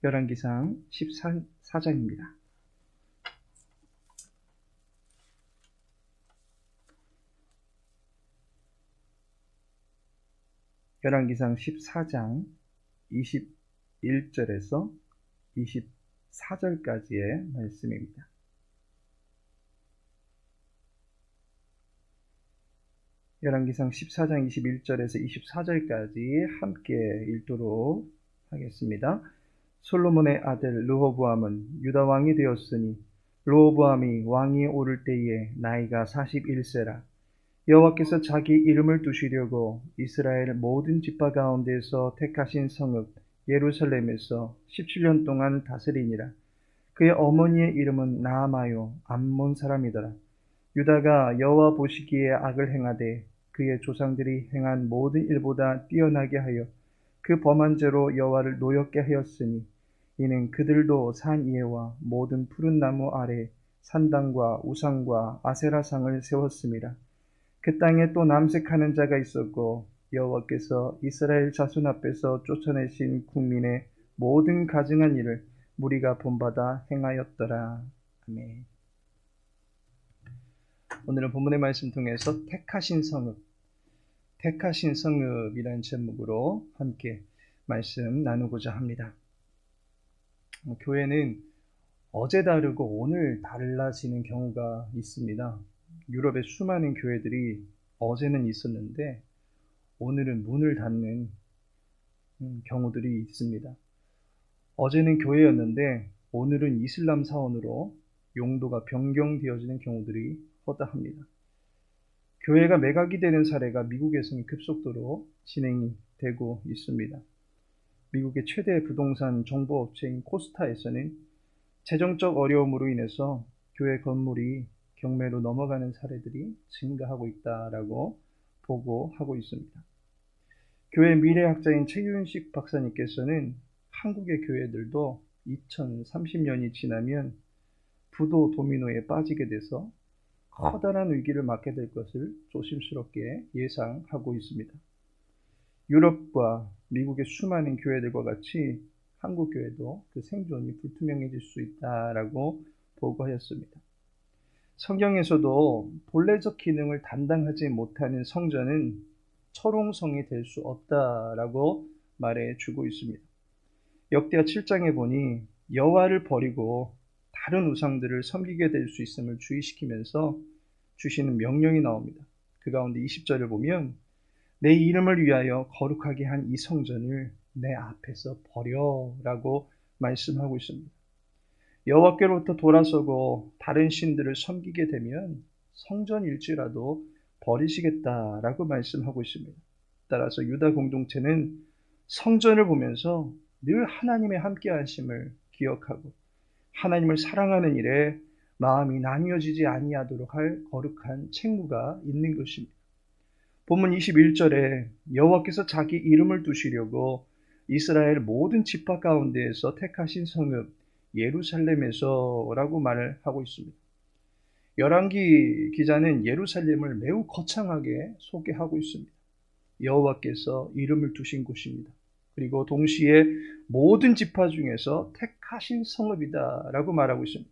열왕기상 14장입니다. 열왕기상 14장 21절에서 24절까지의 말씀입니다. 열왕기상 14장 21절에서 24절까지 함께 읽도록 하겠습니다. 솔로몬의 아들 르호보암은 유다 왕이 되었으니 르호보암이 왕위에 오를 때에 나이가 41세라. 여호와께서 자기 이름을 두시려고 이스라엘 모든 지파 가운데서 택하신 성읍 예루살렘에서 17년 동안 다스리니라. 그의 어머니의 이름은 나아마요 암몬 사람이더라. 유다가 여호와 보시기에 악을 행하되 그의 조상들이 행한 모든 일보다 뛰어나게 하여 그 범한 죄로 여호와를 노엽게 하였으니 이는 그들도 산 위에와 모든 푸른 나무 아래 산당과 우상과 아세라상을 세웠습니다. 그 땅에 또 남색하는 자가 있었고 여호와께서 이스라엘 자손 앞에서 쫓아내신 국민의 모든 가증한 일을 무리가 본받아 행하였더라. 아멘. 오늘은 본문의 말씀 통해서 택하신 성읍이라는 제목으로 함께 말씀 나누고자 합니다. 교회는 어제 다르고 오늘 달라지는 경우가 있습니다. 유럽의 수많은 교회들이 어제는 있었는데 오늘은 문을 닫는 경우들이 있습니다. 어제는 교회였는데 오늘은 이슬람 사원으로 용도가 변경되어지는 경우들이 허다합니다. 교회가 매각이 되는 사례가 미국에서는 급속도로 진행이 되고 있습니다. 미국의 최대 부동산 정보업체인 코스타에서는 재정적 어려움으로 인해서 교회 건물이 경매로 넘어가는 사례들이 증가하고 있다라고 보고하고 있습니다. 교회 미래학자인 최윤식 박사님께서는 한국의 교회들도 2030년이 지나면 부도 도미노에 빠지게 돼서 커다란 위기를 맞게 될 것을 조심스럽게 예상하고 있습니다. 유럽과 미국의 수많은 교회들과 같이 한국 교회도 그 생존이 불투명해질 수 있다라고 보고하였습니다. 성경에서도 본래적 기능을 담당하지 못하는 성전은 철옹성이 될 수 없다라고 말해주고 있습니다. 역대하 7장에 보니 여호와를 버리고 다른 우상들을 섬기게 될 수 있음을 주의시키면서 주시는 명령이 나옵니다. 그 가운데 20절을 보면 내 이름을 위하여 거룩하게 한 이 성전을 내 앞에서 버려라고 말씀하고 있습니다. 여호와께로부터 돌아서고 다른 신들을 섬기게 되면 성전일지라도 버리시겠다라고 말씀하고 있습니다. 따라서 유다 공동체는 성전을 보면서 늘 하나님의 함께하심을 기억하고 하나님을 사랑하는 일에 마음이 나뉘어지지 아니하도록 할 거룩한 책무가 있는 것입니다. 본문 21절에 여호와께서 자기 이름을 두시려고 이스라엘 모든 지파 가운데에서 택하신 성읍 예루살렘에서 라고 말을 하고 있습니다. 열왕기 기자는 예루살렘을 매우 거창하게 소개하고 있습니다. 여호와께서 이름을 두신 곳입니다. 그리고 동시에 모든 지파 중에서 택하신 성읍이다 라고 말하고 있습니다.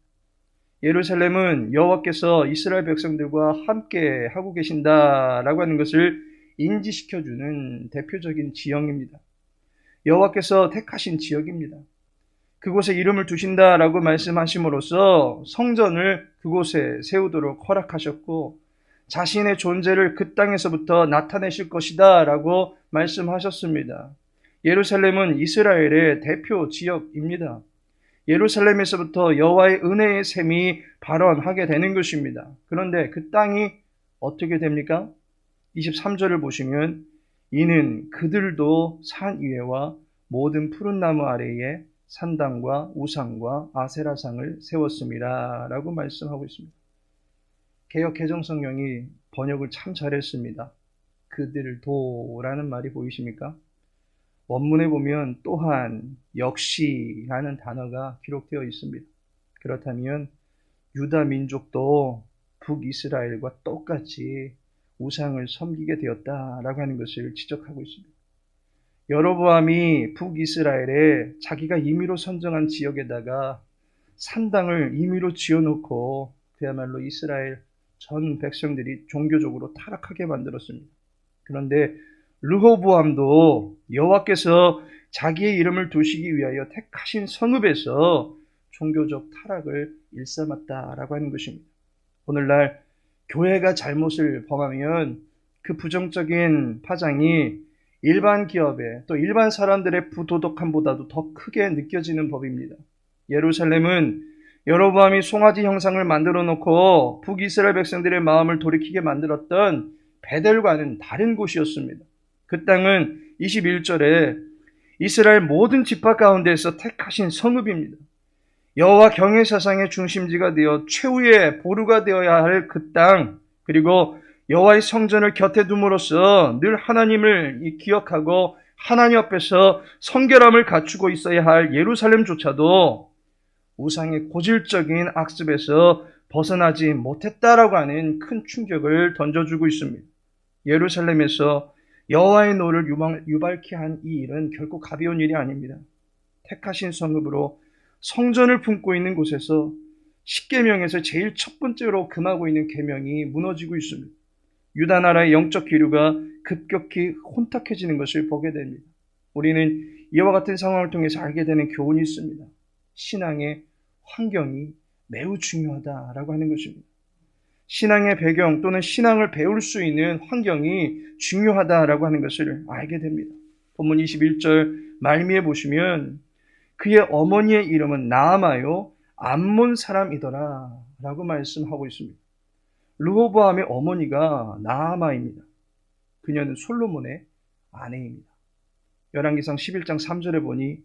예루살렘은 여호와께서 이스라엘 백성들과 함께 하고 계신다라고 하는 것을 인지시켜주는 대표적인 지형입니다. 여호와께서 택하신 지역입니다. 그곳에 이름을 두신다라고 말씀하심으로써 성전을 그곳에 세우도록 허락하셨고 자신의 존재를 그 땅에서부터 나타내실 것이다 라고 말씀하셨습니다. 예루살렘은 이스라엘의 대표 지역입니다. 예루살렘에서부터 여호와의 은혜의 샘이 발원하게 되는 것입니다. 그런데 그 땅이 어떻게 됩니까? 23절을 보시면 이는 그들도 산 위에와 모든 푸른 나무 아래에 산당과 우상과 아세라상을 세웠습니다 라고 말씀하고 있습니다. 개역 개정성경이 번역을 참 잘했습니다. 그들도라는 말이 보이십니까? 원문에 보면 또한 역시라는 단어가 기록되어 있습니다. 그렇다면 유다 민족도 북이스라엘과 똑같이 우상을 섬기게 되었다라고 하는 것을 지적하고 있습니다. 여로보암이 북이스라엘에 자기가 임의로 선정한 지역에다가 산당을 임의로 지어놓고 그야말로 이스라엘 전 백성들이 종교적으로 타락하게 만들었습니다. 그런데 르호보암도 여호와께서 자기의 이름을 두시기 위하여 택하신 성읍에서 종교적 타락을 일삼았다라고 하는 것입니다. 오늘날 교회가 잘못을 범하면 그 부정적인 파장이 일반 기업에 또 일반 사람들의 부도덕함보다도 더 크게 느껴지는 법입니다. 예루살렘은 여로보암이 송아지 형상을 만들어 놓고 북이스라엘 백성들의 마음을 돌이키게 만들었던 베델과는 다른 곳이었습니다. 그 땅은 21절에 이스라엘 모든 지파 가운데에서 택하신 성읍입니다. 여호와 경외 사상의 중심지가 되어 최후의 보루가 되어야 할 그 땅, 그리고 여호와의 성전을 곁에 둠으로써 늘 하나님을 기억하고 하나님 앞에서 성결함을 갖추고 있어야 할 예루살렘조차도 우상의 고질적인 악습에서 벗어나지 못했다라고 하는 큰 충격을 던져주고 있습니다. 예루살렘에서 여호와의 노를 유발케 한 이 일은 결코 가벼운 일이 아닙니다. 택하신 성읍으로 성전을 품고 있는 곳에서 십계명에서 제일 첫 번째로 금하고 있는 계명이 무너지고 있습니다. 유다 나라의 영적 기류가 급격히 혼탁해지는 것을 보게 됩니다. 우리는 이와 같은 상황을 통해서 알게 되는 교훈이 있습니다. 신앙의 환경이 매우 중요하다라고 하는 것입니다. 신앙의 배경 또는 신앙을 배울 수 있는 환경이 중요하다라고 하는 것을 알게 됩니다. 본문 21절 말미에 보시면 그의 어머니의 이름은 나아마요 암몬 사람이더라 라고 말씀하고 있습니다. 르호보암의 어머니가 나아마입니다. 그녀는 솔로몬의 아내입니다. 열왕기상 11장 3절에 보니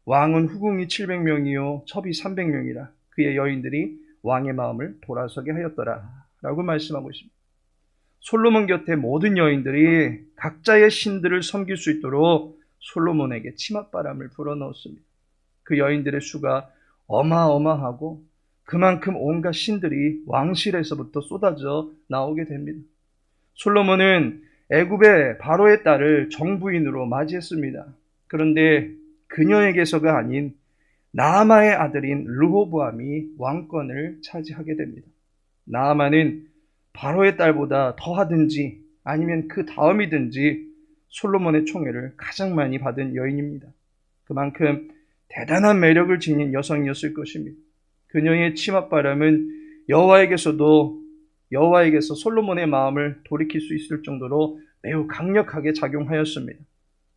왕은 후궁이 700명이요 첩이 300명이라 그의 여인들이 왕의 마음을 돌아서게 하였더라 라고 말씀하고 있습니다. 솔로몬 곁에 모든 여인들이 각자의 신들을 섬길 수 있도록 솔로몬에게 치맛바람을 불어넣었습니다. 그 여인들의 수가 어마어마하고 그만큼 온갖 신들이 왕실에서부터 쏟아져 나오게 됩니다. 솔로몬은 애굽의 바로의 딸을 정부인으로 맞이했습니다. 그런데 그녀에게서가 아닌 나아마의 아들인 르호보암이 왕권을 차지하게 됩니다. 나아마는 바로의 딸보다 더하든지 아니면 그 다음이든지 솔로몬의 총애를 가장 많이 받은 여인입니다. 그만큼 대단한 매력을 지닌 여성이었을 것입니다. 그녀의 치맛바람은 여호와에게서 솔로몬의 마음을 돌이킬 수 있을 정도로 매우 강력하게 작용하였습니다.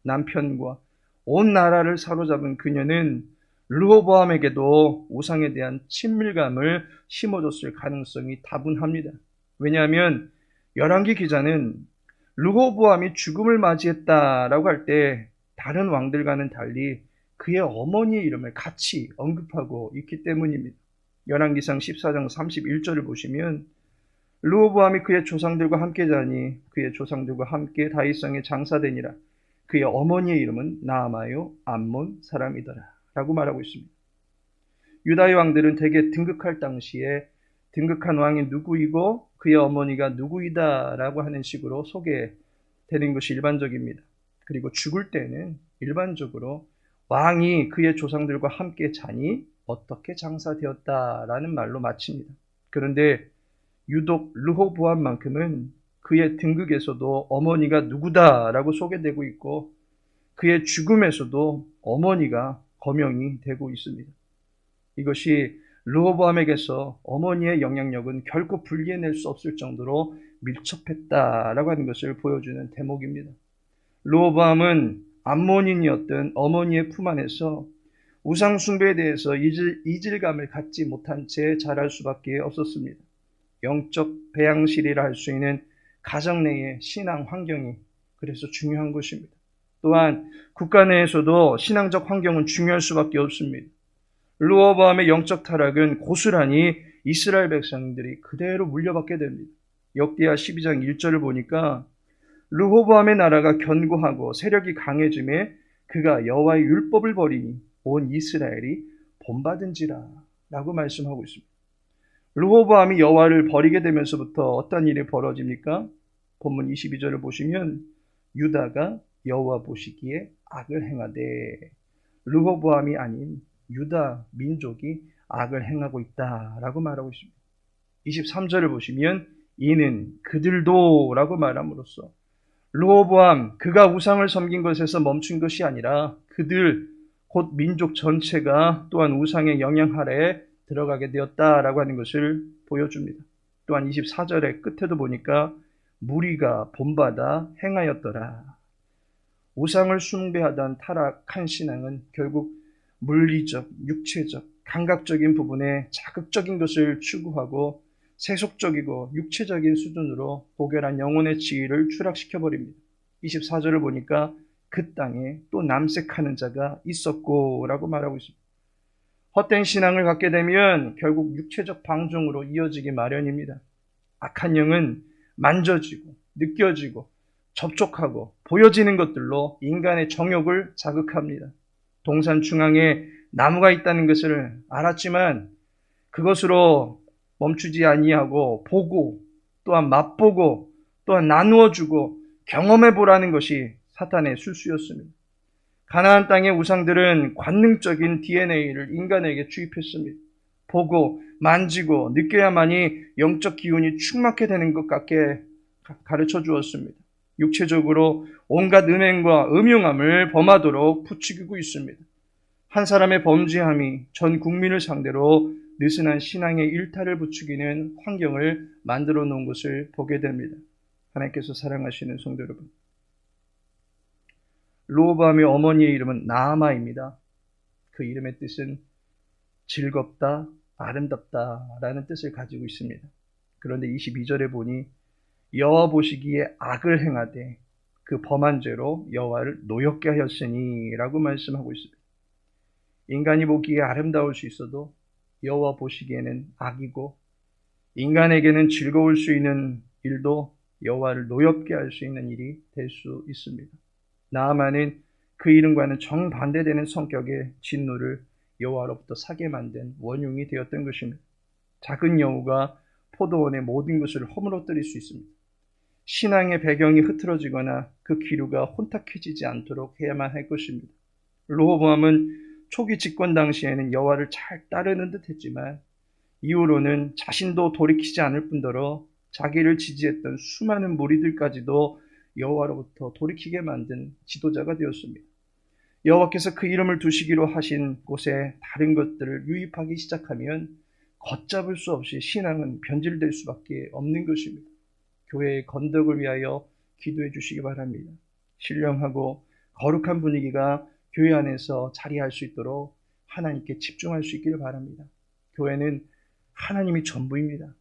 남편과 온 나라를 사로잡은 그녀는 르호보암에게도 우상에 대한 친밀감을 심어줬을 가능성이 다분합니다. 왜냐하면 열왕기 기자는 르호보암이 죽음을 맞이했다라고 할 때 다른 왕들과는 달리 그의 어머니의 이름을 같이 언급하고 있기 때문입니다. 열왕기상 14장 31절을 보시면 르호보암이 그의 조상들과 함께 자니 그의 조상들과 함께 다윗성에 장사되니라. 그의 어머니의 이름은 나아마요 암몬 사람이더라 라고 말하고 있습니다. 유다의 왕들은 대개 등극할 당시에 등극한 왕이 누구이고 그의 어머니가 누구이다 라고 하는 식으로 소개되는 것이 일반적입니다. 그리고 죽을 때는 일반적으로 왕이 그의 조상들과 함께 자니 어떻게 장사되었다라는 말로 마칩니다. 그런데 유독 르호보암만큼은 그의 등극에서도 어머니가 누구다라고 소개되고 있고 그의 죽음에서도 어머니가 거명이 되고 있습니다. 이것이 르호보암에게서 어머니의 영향력은 결코 분리해낼 수 없을 정도로 밀접했다라고 하는 것을 보여주는 대목입니다. 르호보암은 암몬인이었던 어머니의 품 안에서 우상 숭배에 대해서 이질감을 갖지 못한 채 자랄 수밖에 없었습니다. 영적 배양실이라 할 수 있는 가정 내의 신앙 환경이 그래서 중요한 것입니다. 또한 국가 내에서도 신앙적 환경은 중요할 수밖에 없습니다. 르호보암의 영적 타락은 고스란히 이스라엘 백성들이 그대로 물려받게 됩니다. 역대하 12장 1절을 보니까 르호보암의 나라가 견고하고 세력이 강해짐에 그가 여호와의 율법을 버리니 온 이스라엘이 본받은지라 라고 말씀하고 있습니다. 르호보암이 여호와를 버리게 되면서부터 어떤 일이 벌어집니까? 본문 22절을 보시면 유다가 여호와 보시기에 악을 행하되, 르호보암이 아닌 유다 민족이 악을 행하고 있다라고 말하고 있습니다. 23절을 보시면 이는 그들도 라고 말함으로써 르호보암 그가 우상을 섬긴 것에서 멈춘 것이 아니라 그들 곧 민족 전체가 또한 우상의 영향 아래에 들어가게 되었다라고 하는 것을 보여줍니다. 또한 24절의 끝에도 보니까 무리가 본받아 행하였더라. 우상을 숭배하던 타락한 신앙은 결국 물리적, 육체적, 감각적인 부분에 자극적인 것을 추구하고 세속적이고 육체적인 수준으로 고결한 영혼의 지위를 추락시켜버립니다. 24절을 보니까 그 땅에 또 남색하는 자가 있었고 라고 말하고 있습니다. 헛된 신앙을 갖게 되면 결국 육체적 방종으로 이어지기 마련입니다. 악한 영은 만져지고 느껴지고 접촉하고 보여지는 것들로 인간의 정욕을 자극합니다. 동산 중앙에 나무가 있다는 것을 알았지만 그것으로 멈추지 아니하고 보고 또한 맛보고 또한 나누어주고 경험해보라는 것이 사탄의 술수였습니다. 가나안 땅의 우상들은 관능적인 DNA를 인간에게 주입했습니다. 보고 만지고 느껴야만이 영적 기운이 충만하게 되는 것 같게 가르쳐 주었습니다. 육체적으로 온갖 음행과 음흉함을 범하도록 부추기고 있습니다. 한 사람의 범죄함이 전 국민을 상대로 느슨한 신앙의 일탈을 부추기는 환경을 만들어 놓은 것을 보게 됩니다. 하나님께서 사랑하시는 성도 여러분, 르호보암의 어머니의 이름은 나아마입니다. 그 이름의 뜻은 즐겁다, 아름답다라는 뜻을 가지고 있습니다. 그런데 22절에 보니 여호와 보시기에 악을 행하되 그 범한 죄로 여호와를 노엽게 하였으니 라고 말씀하고 있습니다. 인간이 보기에 아름다울 수 있어도 여호와 보시기에는 악이고, 인간에게는 즐거울 수 있는 일도 여호와를 노엽게 할 수 있는 일이 될 수 있습니다. 나아만은 그 이름과는 정반대되는 성격의 진노를 여호와로부터 사게 만든 원흉이 되었던 것입니다. 작은 여우가 포도원의 모든 것을 허물어뜨릴 수 있습니다. 신앙의 배경이 흐트러지거나 그 기류가 혼탁해지지 않도록 해야만 할 것입니다. 르호보암은 초기 집권 당시에는 여호와를 잘 따르는 듯 했지만 이후로는 자신도 돌이키지 않을 뿐더러 자기를 지지했던 수많은 무리들까지도 여호와로부터 돌이키게 만든 지도자가 되었습니다. 여호와께서 그 이름을 두시기로 하신 곳에 다른 것들을 유입하기 시작하면 걷잡을 수 없이 신앙은 변질될 수밖에 없는 것입니다. 교회의 건덕을 위하여 기도해 주시기 바랍니다. 신령하고 거룩한 분위기가 교회 안에서 자리할 수 있도록 하나님께 집중할 수 있기를 바랍니다. 교회는 하나님이 전부입니다.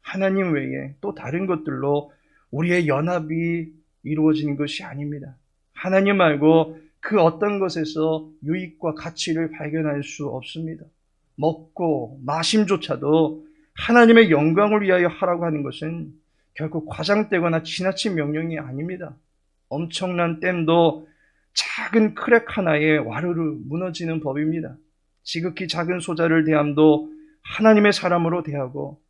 하나님 외에 또 다른 것들로 우리의 연합이 이루어지는 것이 아닙니다. 하나님 말고 그 어떤 것에서 유익과 가치를 발견할 수 없습니다. 먹고 마심조차도 하나님의 영광을 위하여 하라고 하는 것은 결국 과장되거나 지나친 명령이 아닙니다. 엄청난 댐도 작은 크랙 하나에 와르르 무너지는 법입니다. 지극히 작은 소자를 대함도 하나님의 사람으로 대하고,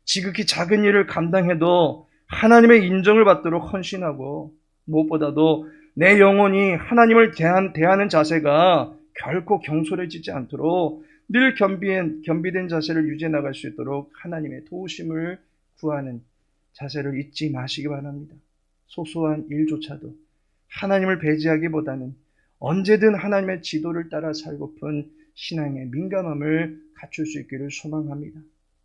지극히 작은 일을 감당해도 하나님의 인정을 받도록 헌신하고, 무엇보다도 내 영혼이 하나님을 대하는 자세가 결코 경솔해지지 않도록 늘 겸비된 자세를 유지해 나갈 수 있도록 하나님의 도우심을 구하는 자세를 잊지 마시기 바랍니다. 소소한 일조차도 하나님을 배제하기보다는 언제든 하나님의 지도를 따라 살고픈 신앙의 민감함을 갖출 수 있기를 소망합니다.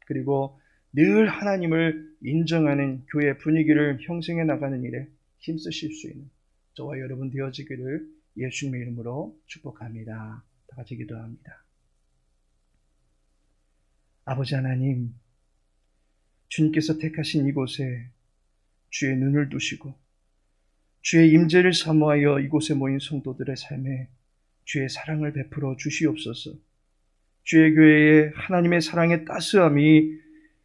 그리고 늘 하나님을 인정하는 교회 분위기를 형성해 나가는 일에 힘쓰실 수 있는 저와 여러분 되어지기를 예수님의 이름으로 축복합니다. 다 같이 기도합니다. 아버지 하나님, 주님께서 택하신 이곳에 주의 눈을 두시고 주의 임재를 사모하여 이곳에 모인 성도들의 삶에 주의 사랑을 베풀어 주시옵소서. 주의 교회에 하나님의 사랑의 따스함이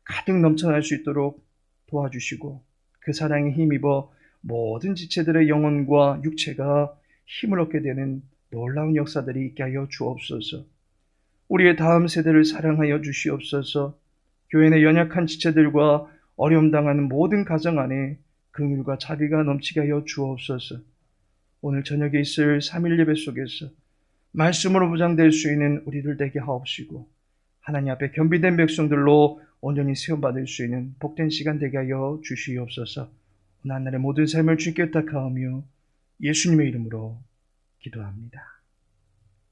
가득 넘쳐날 수 있도록 도와주시고, 그 사랑에 힘입어 모든 지체들의 영혼과 육체가 힘을 얻게 되는 놀라운 역사들이 있게 하여 주옵소서. 우리의 다음 세대를 사랑하여 주시옵소서. 교회 내 연약한 지체들과 어려움 당하는 모든 가정 안에 긍휼과 자비가 넘치게 하여 주옵소서. 오늘 저녁에 있을 3일 예배 속에서 말씀으로 무장될 수 있는 우리들 되게 하옵시고 하나님 앞에 겸비된 백성들로 온전히 세움받을 수 있는 복된 시간 되게 하여 주시옵소서. 오늘 한 날의 모든 삶을 주께 의탁하오며 예수님의 이름으로 기도합니다.